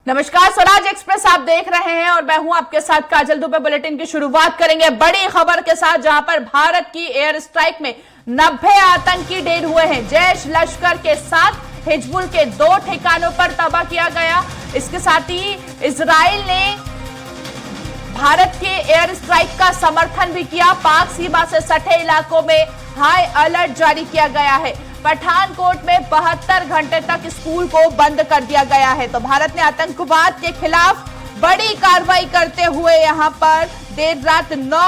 नमस्कार, स्वराज एक्सप्रेस आप देख रहे हैं और मैं हूं आपके साथ काजल दुबे। बुलेटिन की शुरुआत करेंगे बड़ी खबर के साथ, जहां पर भारत की एयर स्ट्राइक में 90 आतंकी ढेर हुए हैं। जैश लश्कर के साथ हिजबुल के 2 ठिकानों पर तबाह किया गया। इसके साथ ही इजराइल ने भारत के एयर स्ट्राइक का समर्थन भी किया। पाक सीमा से सटे इलाकों में हाई अलर्ट जारी किया गया है। पठानकोट में 72 घंटे तक स्कूल को बंद कर दिया गया है। तो भारत ने आतंकवाद के खिलाफ बड़ी कार्रवाई करते हुए यहां पर देर रात 9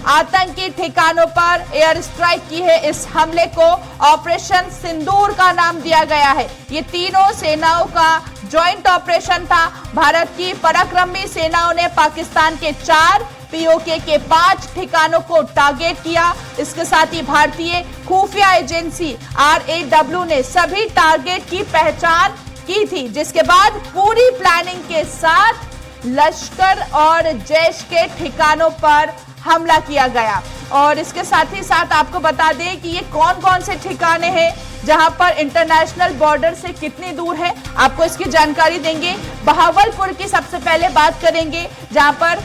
आतंकी ठिकानों पर एयर स्ट्राइक की है। इस हमले को ऑपरेशन सिंदूर का नाम दिया गया है। ये तीनों सेनाओं का जॉइंट ऑपरेशन था। भारत की पराक्रमी सेनाओं ने पाकिस्तान के 4, पीओके के 5 ठिकानों को टारगेट किया। इसके साथ ही भारतीय खुफिया एजेंसी RAW ने सभी टारगेट की पहचान की थी, जिसके बाद पूरी प्लानिंग के साथ लश्कर और जैश के ठिकानों पर हमला किया गया। और इसके साथ ही साथ आपको बता दें कि ये कौन कौन से ठिकाने हैं जहां पर इंटरनेशनल बॉर्डर से कितनी दूर है, आपको इसकी जानकारी देंगे। बहावलपुर की सबसे पहले बात करेंगे, जहां पर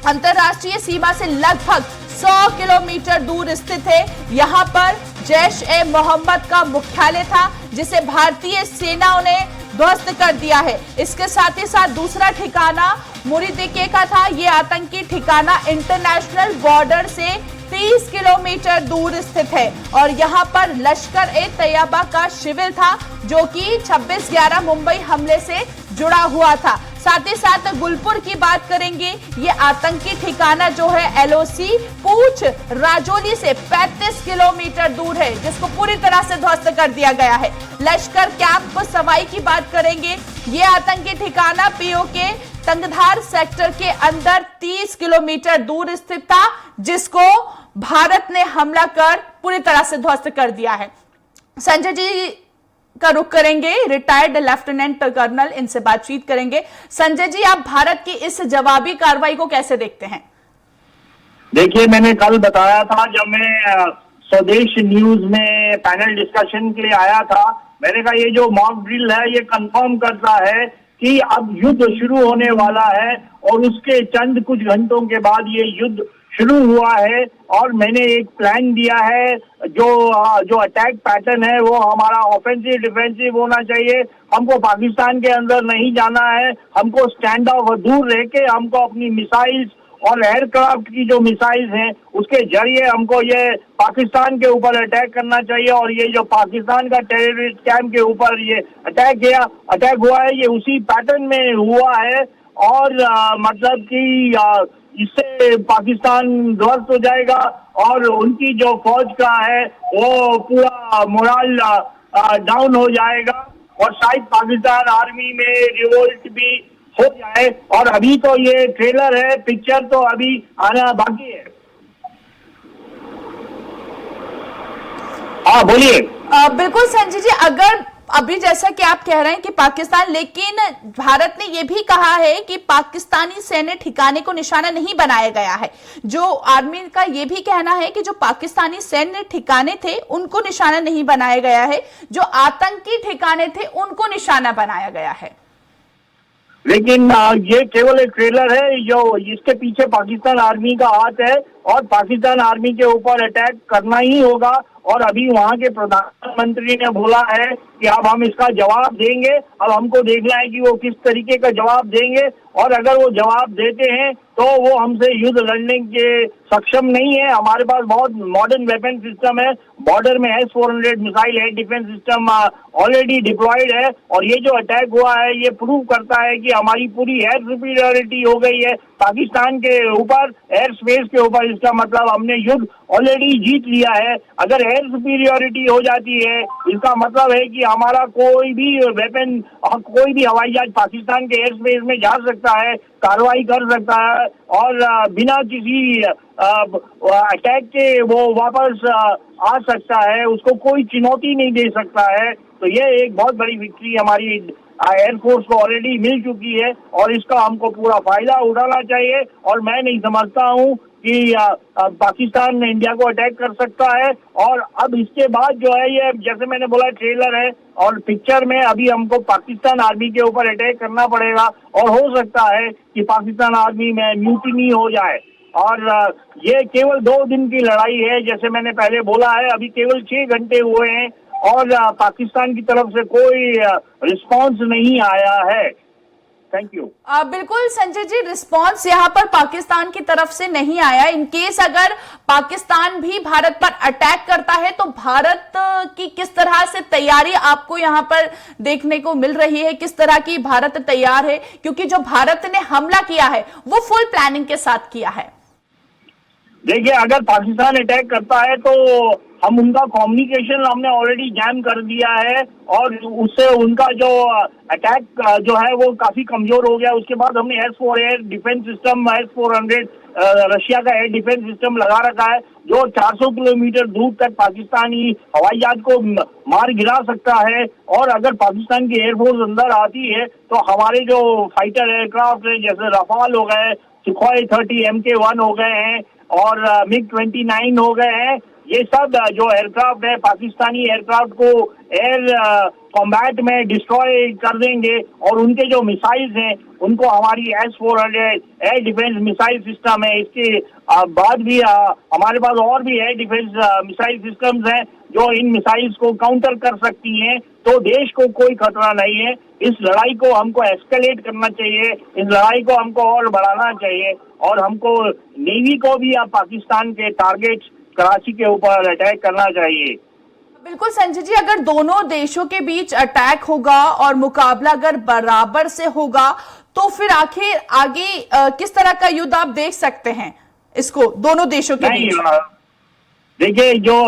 अंतरराष्ट्रीय सीमा से लगभग 100 किलोमीटर दूर स्थित है। यहां पर जैश-ए-मोहम्मद का मुख्यालय था, जिसे भारतीय सेनाओं ने ध्वस्त कर दिया है। इसके साथ ही साथ दूसरा ठिकाना मुरीदिके का था। यह आतंकी ठिकाना इंटरनेशनल बॉर्डर से 30 किलोमीटर दूर स्थित है और यहां पर लश्कर-ए-तैयबा का शिविर था, जो कि 26/11 मुंबई हमले से जुड़ा हुआ था। साथ ही साथ गुलपुर की बात करेंगे। ये आतंकी ठिकाना जो है LOC पूछ राजौली से 35 किलोमीटर दूर है, जिसको पूरी तरह से ध्वस्त कर दिया गया है। लश्कर कैंप सवाई की बात करेंगे। ये आतंकी ठिकाना पीओके तंगधार सेक्टर के अंदर 30 किलोमीटर दूर स्थित था, जिसको भारत ने हमला कर पूरी तरह से ध्वस्त कर दिया है। संजय जी का रुख करेंगे, रिटायर्ड लेफ्टिनेंट कर्नल, इनसे बातचीत करेंगे। संजय जी, आप भारत की इस जवाबी कार्रवाई को कैसे देखते हैं? देखिए, मैंने कल बताया था, जब मैं स्वदेश न्यूज में पैनल डिस्कशन के लिए आया था, मैंने कहा ये जो मॉक ड्रिल है ये कंफर्म करता है कि अब युद्ध शुरू होने वाला है और उसके चंद कुछ घंटों के बाद ये युद्ध शुरू हुआ है। और मैंने एक प्लान दिया है, जो अटैक पैटर्न है वो हमारा ऑफेंसिव डिफेंसिव होना चाहिए। हमको पाकिस्तान के अंदर नहीं जाना है, हमको स्टैंड ऑफ दूर रह के हमको अपनी मिसाइल्स और एयरक्राफ्ट की जो मिसाइल्स हैं उसके जरिए हमको ये पाकिस्तान के ऊपर अटैक करना चाहिए। और ये जो पाकिस्तान का टेररिस्ट कैंप के ऊपर ये अटैक हुआ है, ये उसी पैटर्न में हुआ है। और मतलब कि इससे पाकिस्तान ध्वस्त हो जाएगा और उनकी जो फौज का है वो पूरा मोरल डाउन हो जाएगा और शायद पाकिस्तान आर्मी में रिवोल्ट भी हो जाए। और अभी तो ये ट्रेलर है, पिक्चर तो अभी आना बाकी है। हाँ, बोलिए। बिल्कुल संजय जी, अगर अभी जैसा कि आप कह रहे हैं कि पाकिस्तान, लेकिन भारत ने यह भी कहा है कि पाकिस्तानी सैन्य ठिकाने को निशाना नहीं बनाया गया है। जो आर्मी का यह भी कहना है कि जो पाकिस्तानी सैन्य ठिकाने थे उनको निशाना नहीं बनाया गया है, जो आतंकी ठिकाने थे उनको निशाना बनाया गया है। लेकिन ये केवल एक ट्रेलर है, जो इसके पीछे पाकिस्तान आर्मी का हाथ है और पाकिस्तान आर्मी के ऊपर अटैक करना ही होगा। और अभी वहां के प्रधानमंत्री ने बोला है कि अब हम इसका जवाब देंगे। अब हमको देखना है कि वो किस तरीके का जवाब देंगे, और अगर वो जवाब देते हैं तो वो हमसे युद्ध लड़ने के सक्षम नहीं है। हमारे पास बहुत मॉडर्न वेपन सिस्टम है, बॉर्डर में S-400 missile air defence system already deployed है। और ये जो अटैक हुआ है ये प्रूव करता है कि हमारी पूरी एयर सुपीरियरिटी हो गई है पाकिस्तान के ऊपर, एयर स्पेस के ऊपर। इसका मतलब हमने युद्ध ऑलरेडी जीत लिया है। अगर एयर सुपीरियरिटी हो जाती है, इसका मतलब है कि हमारा कोई भी वेपन, कोई भी हवाई जहाज पाकिस्तान के एयर स्पेस में जा सकता है, कार्रवाई कर सकता है और बिना किसी अटैक के वो वापस आ सकता है। उसको कोई चुनौती नहीं दे सकता है। तो ये एक बहुत बड़ी विक्ट्री हमारी एयरफोर्स को ऑलरेडी मिल चुकी है और इसका हमको पूरा फायदा उठाना चाहिए। और मैं नहीं समझता हूँ कि पाकिस्तान इंडिया को अटैक कर सकता है। और अब इसके बाद जो है ये जैसे मैंने बोला ट्रेलर है और पिक्चर में अभी हमको पाकिस्तान आर्मी के ऊपर अटैक करना पड़ेगा और हो सकता है कि पाकिस्तान आर्मी में म्यूटिनी हो जाए। और ये केवल 2 दिन की लड़ाई है, जैसे मैंने पहले बोला है, अभी केवल 6 घंटे हुए हैं और पाकिस्तान की तरफ से कोई रिस्पांस नहीं आया है। Thank you. बिल्कुल संजय जी, रिस्पांस यहाँ पर पाकिस्तान की तरफ से नहीं आया। इन केस अगर पाकिस्तान भी भारत पर अटैक करता है तो भारत की किस तरह से तैयारी आपको यहाँ पर देखने को मिल रही है? किस तरह की भारत तैयार है? क्योंकि जो भारत ने हमला किया है वो फुल प्लानिंग के साथ किया है। देखिए, अगर पाकिस्तान अटैक करता है तो हम उनका कम्युनिकेशन हमने ऑलरेडी जैम कर दिया है और उससे उनका जो अटैक जो है वो काफी कमजोर हो गया। उसके बाद हमने S-4 air defence system, S-400 Russia का एयर डिफेंस सिस्टम लगा रखा है जो 400 किलोमीटर दूर तक पाकिस्तानी हवाई जहाज को मार गिरा सकता है। और अगर पाकिस्तान की एयरफोर्स अंदर आती है तो हमारे जो फाइटर एयरक्राफ्ट है जैसे रफाल हो गए, सुखोई 30 MK-1 हो गए हैं और MiG-29 हो गए हैं, ये सब जो एयरक्राफ्ट है पाकिस्तानी एयरक्राफ्ट को एयर कॉम्बैट में डिस्ट्रॉय कर देंगे। और उनके जो मिसाइल्स हैं उनको हमारी S-400 air defence missile system है, इसके बाद भी हमारे पास और भी एयर डिफेंस मिसाइल सिस्टम्स हैं जो इन मिसाइल्स को काउंटर कर सकती हैं। तो देश को कोई खतरा नहीं है। इस लड़ाई को हमको एस्केलेट करना चाहिए, इस लड़ाई को हमको और बढ़ाना चाहिए और हमको नेवी को भी पाकिस्तान के टारगेट कराची के ऊपर अटैक करना चाहिए। बिल्कुल संजय जी, अगर दोनों देशों के बीच अटैक होगा और मुकाबला अगर बराबर से होगा तो फिर आखिर आगे किस तरह का युद्ध आप देख सकते हैं इसको दोनों देशों के बीच? देखिए, जो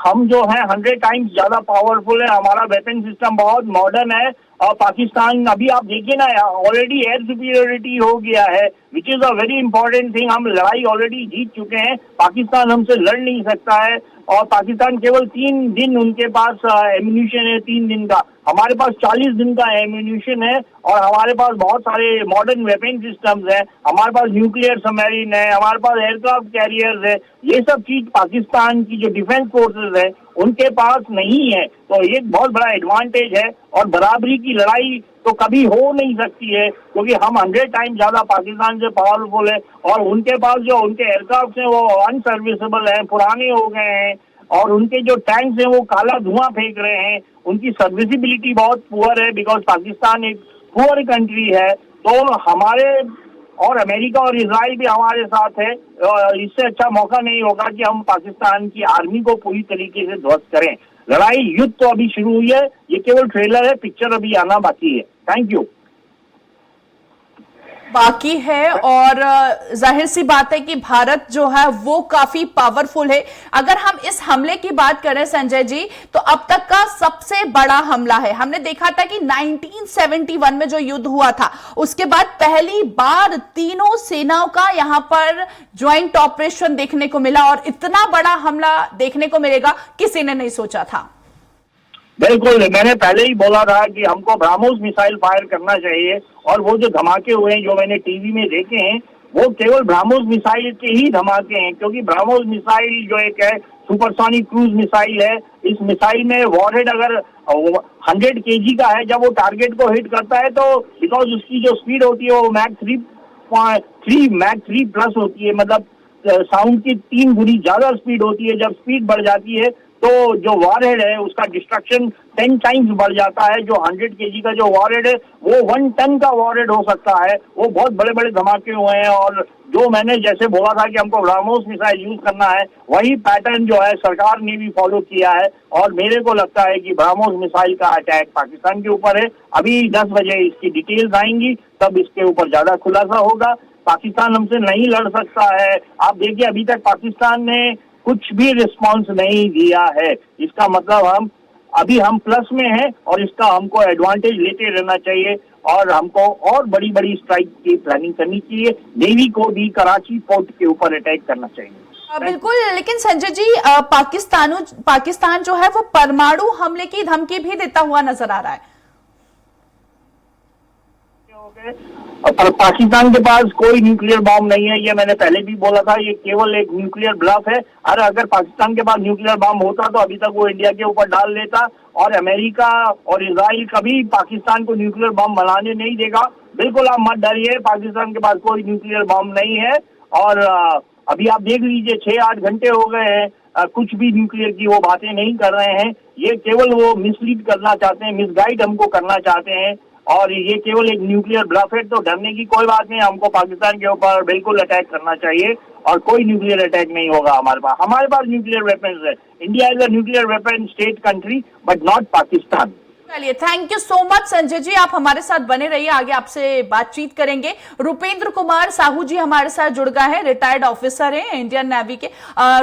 हम जो है 100 टाइम्स ज्यादा पावरफुल है, हमारा वेपन सिस्टम बहुत मॉडर्न है और पाकिस्तान अभी आप देखिए ना ऑलरेडी एयर सुपीरियोरिटी हो गया है, which is a very important thing. हम लड़ाई ऑलरेडी जीत चुके हैं, पाकिस्तान हमसे लड़ नहीं सकता है। और पाकिस्तान केवल 3 दिन उनके पास एम्यूनिशन है, 3 दिन का, हमारे पास 40 दिन का एम्यूनिशन है और हमारे पास बहुत सारे मॉडर्न वेपन सिस्टम्स हैं, हमारे पास न्यूक्लियर सबमरीन है, हमारे पास एयरक्राफ्ट कैरियर्स है। ये सब चीज पाकिस्तान की जो डिफेंस फोर्सेस है उनके पास नहीं है, तो ये बहुत बड़ा एडवांटेज है। और बराबरी की लड़ाई तो कभी हो नहीं सकती है क्योंकि हम 100 टाइम ज्यादा पाकिस्तान से पावरफुल है और उनके पास जो उनके एयरक्राफ्ट हैं वो अनसर्विसेबल हैं, पुराने हो गए हैं और उनके जो टैंक्स हैं वो काला धुआं फेंक रहे हैं, उनकी सर्विसिबिलिटी बहुत पुअर है बिकॉज पाकिस्तान एक पुअर कंट्री है। तो हमारे और अमेरिका और इजराइल भी हमारे साथ है, इससे अच्छा मौका नहीं होगा कि हम पाकिस्तान की आर्मी को पूरी तरीके से ध्वस्त करें। लड़ाई युद्ध तो अभी शुरू हुई है, ये केवल ट्रेलर है, पिक्चर अभी आना बाकी है। Thank you. बाकी है और जाहिर सी बात है कि भारत जो है वो काफी पावरफुल है। अगर हम इस हमले की बात करें संजय जी तो अब तक का सबसे बड़ा हमला है। हमने देखा था कि 1971 में जो युद्ध हुआ था उसके बाद पहली बार तीनों सेनाओं का यहां पर ज्वाइंट ऑपरेशन देखने को मिला और इतना बड़ा हमला देखने को मिलेगा किसी ने नहीं सोचा था। बिल्कुल, मैंने पहले ही बोला था कि हमको ब्रह्मोस मिसाइल फायर करना चाहिए और वो जो धमाके हुए हैं जो मैंने टीवी में देखे हैं वो केवल ब्रह्मोस मिसाइल के ही धमाके हैं क्योंकि ब्रह्मोस मिसाइल जो एक है सुपरसोनिक क्रूज मिसाइल है। इस मिसाइल में वॉरहेड अगर 100 kg का है, जब वो टारगेट को हिट करता है तो बिकॉज उसकी जो स्पीड होती है वो मैक 3 प्लस होती है, मतलब साउंड की 3 गुनी ज्यादा स्पीड होती है। जब स्पीड बढ़ जाती है तो जो वॉरहेड है उसका डिस्ट्रक्शन 10 टाइम्स बढ़ जाता है। जो 100 kg का जो वॉरहेड है वो 1 टन का वॉरहेड हो सकता है। वो बहुत बड़े बड़े धमाके हुए हैं और जो मैंने जैसे बोला था कि हमको ब्रह्मोस मिसाइल यूज करना है वही पैटर्न जो है सरकार ने भी फॉलो किया है और मेरे को लगता है कि ब्रह्मोस मिसाइल का अटैक पाकिस्तान के ऊपर है। अभी 10 बजे इसकी डिटेल्स आएंगी तब इसके ऊपर ज्यादा खुलासा होगा। पाकिस्तान हमसे नहीं लड़ सकता है। आप देखिए अभी तक पाकिस्तान ने कुछ भी रिस्पांस नहीं दिया है, इसका मतलब हम प्लस में हैं और इसका हमको एडवांटेज लेते रहना चाहिए और हमको और बड़ी बड़ी स्ट्राइक की प्लानिंग करनी चाहिए। नेवी को भी कराची पोर्ट के ऊपर अटैक करना चाहिए। बिल्कुल, लेकिन संजय जी पाकिस्तान जो है वो परमाणु हमले की धमकी भी देता हुआ नजर आ रहा है। और पाकिस्तान के पास कोई न्यूक्लियर बॉम्ब नहीं है, ये मैंने पहले भी बोला था, ये केवल एक न्यूक्लियर ब्लफ है। अगर पाकिस्तान के पास न्यूक्लियर बॉम्ब होता तो अभी तक वो इंडिया के ऊपर डाल देता, और अमेरिका और इजराइल कभी पाकिस्तान को न्यूक्लियर बॉम्ब बनाने नहीं देगा। बिल्कुल आप मत डरिए, पाकिस्तान के पास कोई न्यूक्लियर बॉम्ब नहीं है। और अभी आप देख लीजिए 6-8 घंटे हो गए हैं, कुछ भी न्यूक्लियर की वो बातें नहीं कर रहे हैं। ये केवल वो मिसलीड करना चाहते हैं, मिसगाइड हमको करना चाहते हैं, और ये केवल एक न्यूक्लियर ब्लफ है। तो डरने की कोई बात नहीं, हमको पाकिस्तान के ऊपर बिल्कुल अटैक करना चाहिए, और कोई न्यूक्लियर अटैक नहीं होगा हमारे पास न्यूक्लियर वेपन्स है। India is a nuclear weapon state country but not Pakistan. चलिए, thank you so much Sanjay ji, आप हमारे साथ बने रहिए, आगे आपसे बातचीत करेंगे। रुपेंद्र कुमार साहू जी हमारे साथ जुड़ गए हैं, रिटायर्ड ऑफिसर हैं इंडियन नेवी के।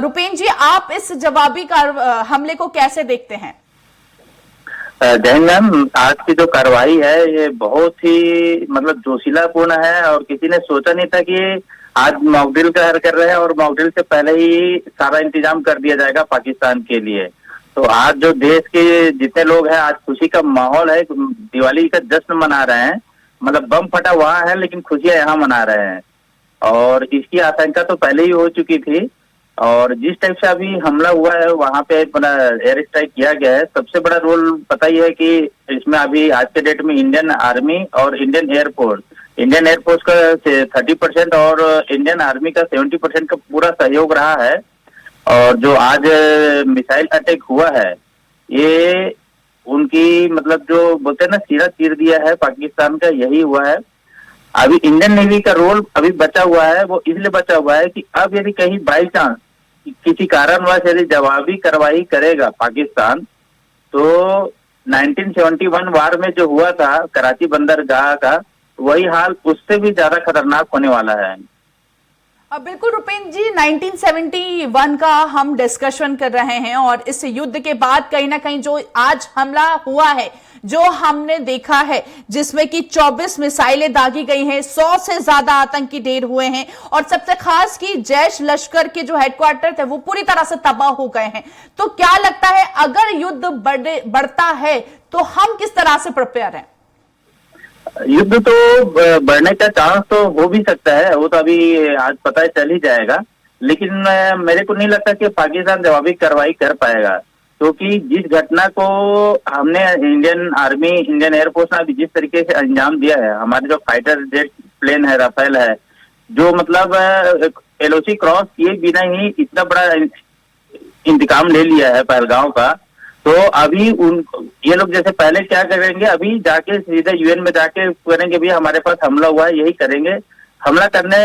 रुपेंद्र जी, आप इस जवाबी हमले को कैसे देखते हैं? जय हिंद मैम, आज की जो कार्रवाई है ये बहुत ही मतलब जोशीलापूर्ण है, और किसी ने सोचा नहीं था कि आज मॉकड्रिल कर रहे हैं और मॉकड्रिल से पहले ही सारा इंतजाम कर दिया जाएगा पाकिस्तान के लिए। तो आज जो देश के जितने लोग हैं, आज खुशी का माहौल है, दिवाली का जश्न मना रहे हैं। मतलब बम फटा वहां है लेकिन खुशियां यहाँ मना रहे हैं, और इसकी आशंका तो पहले ही हो चुकी थी। और जिस टाइप से अभी हमला हुआ है वहां पे बड़ा एयर स्ट्राइक किया गया है, सबसे बड़ा रोल पता ही है कि इसमें अभी आज के डेट में इंडियन आर्मी और इंडियन एयरफोर्स का 30% और इंडियन आर्मी का 70% का पूरा सहयोग रहा है। और जो आज मिसाइल अटैक हुआ है, ये उनकी मतलब जो बोलते हैं ना सिरा चीर दिया है पाकिस्तान का, यही हुआ है। अभी इंडियन नेवी का रोल अभी बचा हुआ है, वो इसलिए बचा हुआ है कि अब यदि कहीं बाई चांस किसी कारणवश यदि जवाबी कार्रवाई करेगा पाकिस्तान, तो 1971 वार में जो हुआ था कराची बंदरगाह का, वही हाल उससे भी ज्यादा खतरनाक होने वाला है। बिल्कुल रुपेंद्र जी, 1971 का हम डिस्कशन कर रहे हैं, और इस युद्ध के बाद कहीं ना कहीं जो आज हमला हुआ है, जो हमने देखा है, जिसमें कि 24 मिसाइलें दागी गई हैं, 100 से ज्यादा आतंकी ढेर हुए हैं, और सबसे खास कि जैश लश्कर के जो हेडक्वार्टर थे वो पूरी तरह से तबाह हो गए हैं। तो क्या लगता है, अगर युद्ध बढ़ता है तो हम किस तरह से प्रिपेयर हैं? युद्ध तो बढ़ने का चांस तो हो भी सकता है, वो तो अभी आज पता चल ही जाएगा। लेकिन मेरे को नहीं लगता कि पाकिस्तान जवाबी कार्रवाई कर पाएगा, क्योंकि जिस घटना को हमने इंडियन आर्मी, इंडियन एयरफोर्स ने जिस तरीके से अंजाम दिया है, हमारे जो फाइटर जेट प्लेन है, राफेल है, जो मतलब LOC क्रॉस किए बिना ही इतना बड़ा इंतकाम ले लिया है पहलगांव का। तो अभी ये लोग जैसे पहले क्या करेंगे, अभी जाके सीधे UN में जाके करेंगे भी हमारे पास हमला हुआ है, यही करेंगे। हमला करने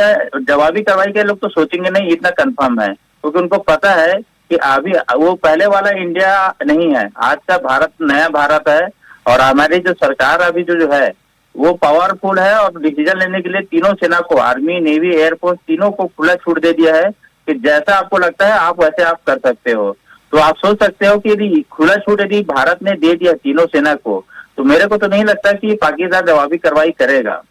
जवाबी कार्रवाई के लोग तो सोचेंगे नहीं, इतना कंफर्म है, क्योंकि उनको पता है कि अभी वो पहले वाला इंडिया नहीं है, आज का भारत नया भारत है। और हमारी जो सरकार अभी जो है वो पावरफुल है, और डिसीजन लेने के लिए तीनों सेना को, आर्मी, नेवी, एयरफोर्स, तीनों को खुला छूट दे दिया है कि जैसा आपको लगता है आप वैसे आप कर सकते हो। तो आप सोच सकते हो कि यदि खुला छूट यदि भारत ने दे दिया तीनों सेना को, तो मेरे को तो नहीं लगता कि पाकिस्तान जवाबी कार्रवाई करेगा।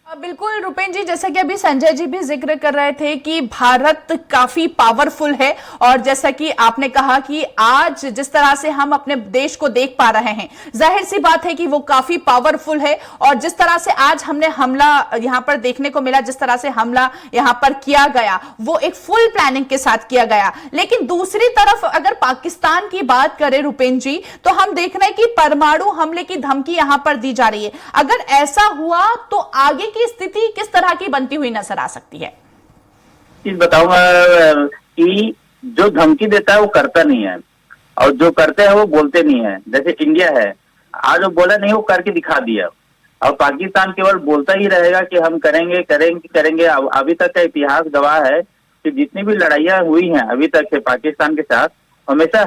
बिल्कुल रुपेंद्र जी, जैसा कि अभी संजय जी भी जिक्र कर रहे थे कि भारत काफी पावरफुल है, और जैसा कि आपने कहा कि आज जिस तरह से हम अपने देश को देख पा रहे हैं, जाहिर सी बात है कि वो काफी पावरफुल है। और जिस तरह से आज हमने हमला यहां पर देखने को मिला, जिस तरह से हमला यहां पर किया गया, वो एक फुल प्लानिंग के साथ किया गया। लेकिन दूसरी तरफ अगर पाकिस्तान की बात करें रुपेंद्र जी, तो हम देख रहे हैं कि परमाणु हमले की धमकी यहां पर दी जा रही है। अगर ऐसा हुआ तो आगे की स्थिति किस तरह की बनती हुई नजर आ सकती है? बताऊंगा कि जो धमकी देता है वो करता नहीं है, और जो करते हैं वो बोलते नहीं है। जैसे इंडिया है, आज वो बोला नहीं, वो करके दिखा दिया। और पाकिस्तान केवल बोलता ही रहेगा कि हम करेंगे करेंगे करेंगे। अभी तक का इतिहास गवाह है कि जितनी भी लड़ाइयां हुई हैं अभी तक से पाकिस्तान के साथ, हमेशा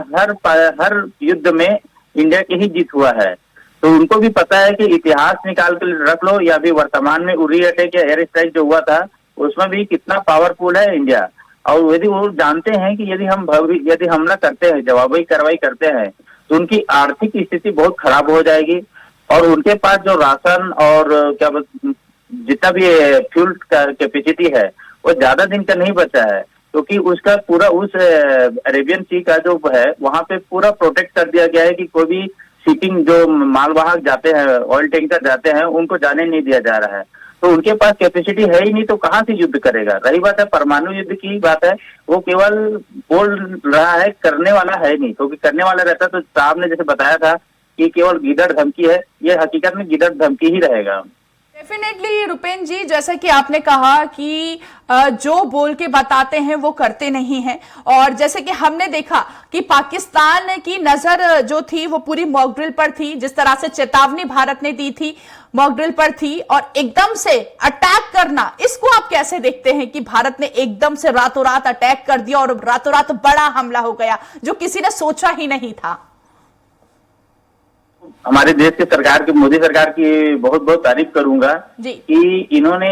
हर युद्ध में इंडिया की ही जीत हुआ है। तो उनको भी पता है कि इतिहास निकाल के रख लो, या भी वर्तमान में उरी अटैक या एयर स्ट्राइक जो हुआ था उसमें भी कितना पावरफुल है इंडिया। और यदि वो जानते हैं कि यदि हमला करते हैं, जवाबी कार्रवाई करते हैं, तो उनकी आर्थिक स्थिति बहुत खराब हो जाएगी, और उनके पास जो राशन और क्या जितना भी फ्यूल का कैपेसिटी है वो ज्यादा दिन का नहीं बचा है, क्योंकि उसका पूरा उस अरेबियन सी का जो है वहां पे पूरा प्रोटेक्ट कर दिया गया है कि कोई भी शिपिंग जो मालवाहक जाते हैं, ऑयल टैंकर जाते हैं, उनको जाने नहीं दिया जा रहा है। तो उनके पास कैपेसिटी है ही नहीं, तो कहाँ से युद्ध करेगा। रही बात है परमाणु युद्ध की बात है, वो केवल बोल रहा है, करने वाला है नहीं। क्योंकि करने वाला रहता तो साहब ने जैसे बताया था कि केवल गिदड़ धमकी है, ये हकीकत में गिदड़ धमकी ही रहेगा। डेफिनेटली रुपेन जी, जैसा कि आपने कहा कि जो बोल के बताते हैं वो करते नहीं हैं, और जैसे कि हमने देखा कि पाकिस्तान की नजर जो थी वो पूरी मॉक ड्रिल पर थी, जिस तरह से चेतावनी भारत ने दी थी मॉक ड्रिल पर थी, और एकदम से अटैक करना, इसको आप कैसे देखते हैं कि भारत ने एकदम से रातों रात अटैक कर दिया और रातों रात बड़ा हमला हो गया जो किसी ने सोचा ही नहीं था। हमारे देश की सरकार की, मोदी सरकार की बहुत बहुत तारीफ करूंगा कि इन्होंने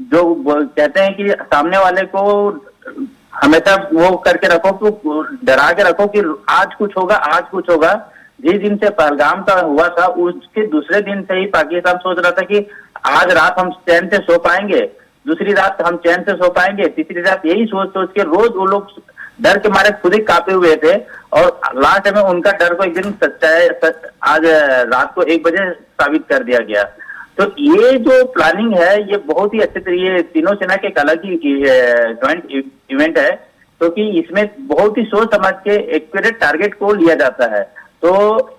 जो कहते हैं कि सामने वाले को हमेशा वो करके रखो, तो डरा के रखो कि आज कुछ होगा, आज कुछ होगा। जिस दिन से पहलगाम का हुआ था उसके दूसरे दिन से ही पाकिस्तान सोच रहा था कि आज रात हम चैन से सो पाएंगे, दूसरी रात हम चैन से सो पाएंगे, तीसरी रात, यही सोच सोच के रोज वो लोग डर के मारे खुद ही कांपे हुए थे। और लास्ट में उनका डर को एक दिन सच्चाई आज रात को 1 बजे साबित कर दिया गया। तो ये जो प्लानिंग है ये बहुत ही अच्छे तरीके, ये तीनों सेना के एक अलग ही ज्वाइंट इवेंट है, क्योंकि इसमें बहुत ही सोच समझ के एक्यूरेट टारगेट को लिया जाता है। तो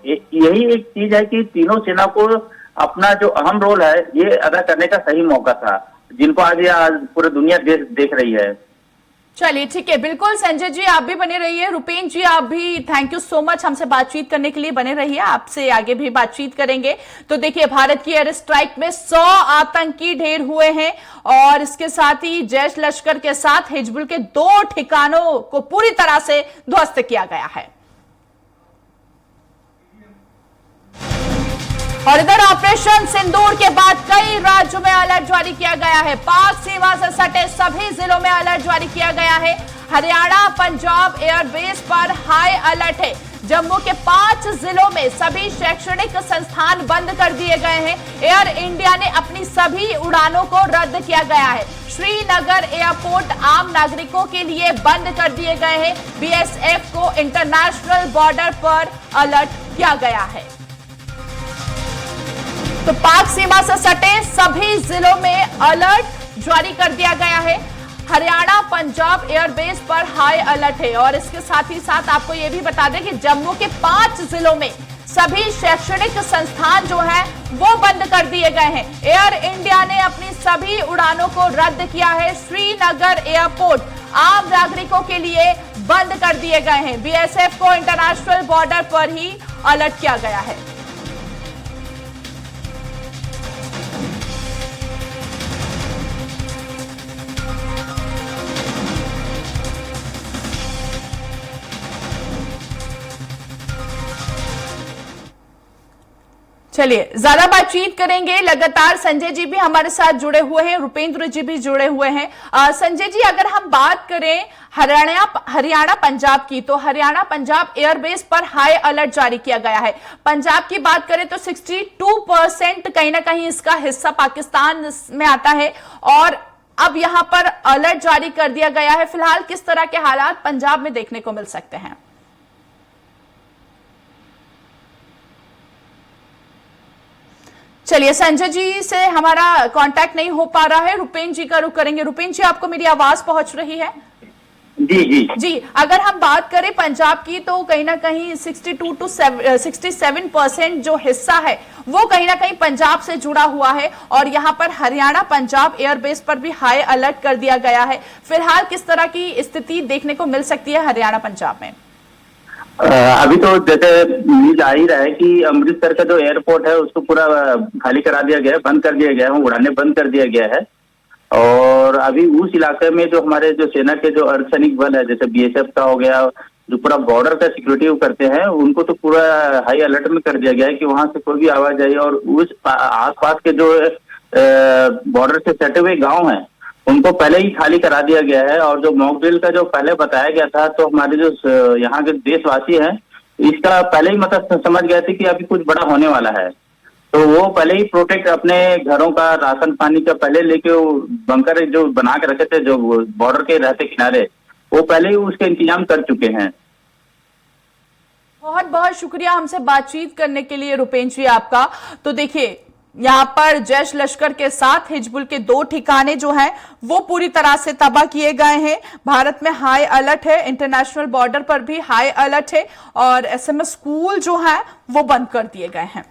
यही एक चीज है कि तीनों सेना को अपना जो अहम रोल है ये अदा करने का सही मौका था, जिनको आज पूरी दुनिया देख रही है। चलिए ठीक है, बिल्कुल संजय जी आप भी बने रहिए, रुपेन जी आप भी थैंक यू सो मच हमसे बातचीत करने के लिए बने रहिए, आपसे आगे भी बातचीत करेंगे। तो देखिए भारत की एयर स्ट्राइक में 100 आतंकी ढेर हुए हैं, और इसके साथ ही जैश लश्कर के साथ हिजबुल के 2 ठिकानों को पूरी तरह से ध्वस्त किया गया है। और इधर ऑपरेशन सिंदूर के बाद कई राज्यों में अलर्ट जारी किया गया है। पाक सीमा से सटे सभी जिलों में अलर्ट जारी किया गया है। हरियाणा पंजाब एयरबेस पर हाई अलर्ट है। जम्मू के 5 जिलों में सभी शैक्षणिक संस्थान बंद कर दिए गए हैं। एयर इंडिया ने अपनी सभी उड़ानों को रद्द किया गया है। श्रीनगर एयरपोर्ट आम नागरिकों के लिए बंद कर दिए गए हैं। बीएसएफ को इंटरनेशनल बॉर्डर पर अलर्ट किया गया है। तो पाक सीमा से सटे सभी जिलों में अलर्ट जारी कर दिया गया है। हरियाणा पंजाब एयरबेस पर हाई अलर्ट है, और इसके साथ ही साथ आपको यह भी बता दें कि जम्मू के 5 जिलों में सभी शैक्षणिक संस्थान जो है वो बंद कर दिए गए हैं। एयर इंडिया ने अपनी सभी उड़ानों को रद्द किया है। श्रीनगर एयरपोर्ट आम नागरिकों के लिए बंद कर दिए गए हैं। बीएसएफ को इंटरनेशनल बॉर्डर पर ही अलर्ट किया गया है। चलिए ज्यादा बातचीत करेंगे, लगातार संजय जी भी हमारे साथ जुड़े हुए हैं, रुपेंद्र जी भी जुड़े हुए हैं। संजय जी अगर हम बात करें हरियाणा पंजाब की, तो हरियाणा पंजाब एयरबेस पर हाई अलर्ट जारी किया गया है। पंजाब की बात करें तो 62% कहीं ना कहीं इसका हिस्सा पाकिस्तान में आता है, और अब यहां पर अलर्ट जारी कर दिया गया है। फिलहाल किस तरह के हालात पंजाब में देखने को मिल सकते हैं? चलिए संजय जी से हमारा कांटेक्ट नहीं हो पा रहा है, रुपेन जी का रुख करेंगे। रुपेन जी आपको मेरी आवाज पहुंच रही है? जी, अगर हम बात करें पंजाब की, तो कहीं ना कहीं 62 से 67% जो हिस्सा है वो कहीं ना कहीं पंजाब से जुड़ा हुआ है, और यहां पर हरियाणा पंजाब एयरबेस पर भी हाई अलर्ट कर दिया गया है। फिलहाल किस तरह की स्थिति देखने को मिल सकती है हरियाणा पंजाब में? अभी तो जैसे न्यूज आ ही रहा है कि अमृतसर का जो एयरपोर्ट है उसको पूरा खाली करा दिया गया है, बंद कर दिया गया है, उड़ाने बंद कर दिया गया है। और अभी उस इलाके में जो हमारे जो सेना के जो अर्धसैनिक बल है, जैसे बीएसएफ का हो गया, जो पूरा बॉर्डर का सिक्योरिटी करते हैं, उनको तो पूरा हाई अलर्ट में कर दिया गया है कि वहां से कोई भी आवाजाही, और उस आसपास के जो बॉर्डर से सटे हुए गाँव हैं उनको पहले ही खाली करा दिया गया है। और जो मॉक ड्रिल का जो पहले बताया गया था, तो हमारे जो यहाँ के देशवासी हैं इसका पहले ही मतलब समझ गए थे कि अभी कुछ बड़ा होने वाला है, तो वो पहले ही प्रोटेक्ट अपने घरों का राशन पानी का पहले लेके बंकर जो बना के रखे थे जो बॉर्डर के रहते किनारे, वो पहले ही उसके इंतजाम कर चुके हैं। बहुत बहुत शुक्रिया हमसे बातचीत करने के लिए रुपेंद्र जी आपका। तो देखिए, यहाँ पर जैश लश्कर के साथ हिजबुल के 2 ठिकाने जो हैं वो पूरी तरह से तबाह किए गए हैं। भारत में हाई अलर्ट है, इंटरनेशनल बॉर्डर पर भी हाई अलर्ट है और SMS स्कूल जो है वो बंद कर दिए गए हैं।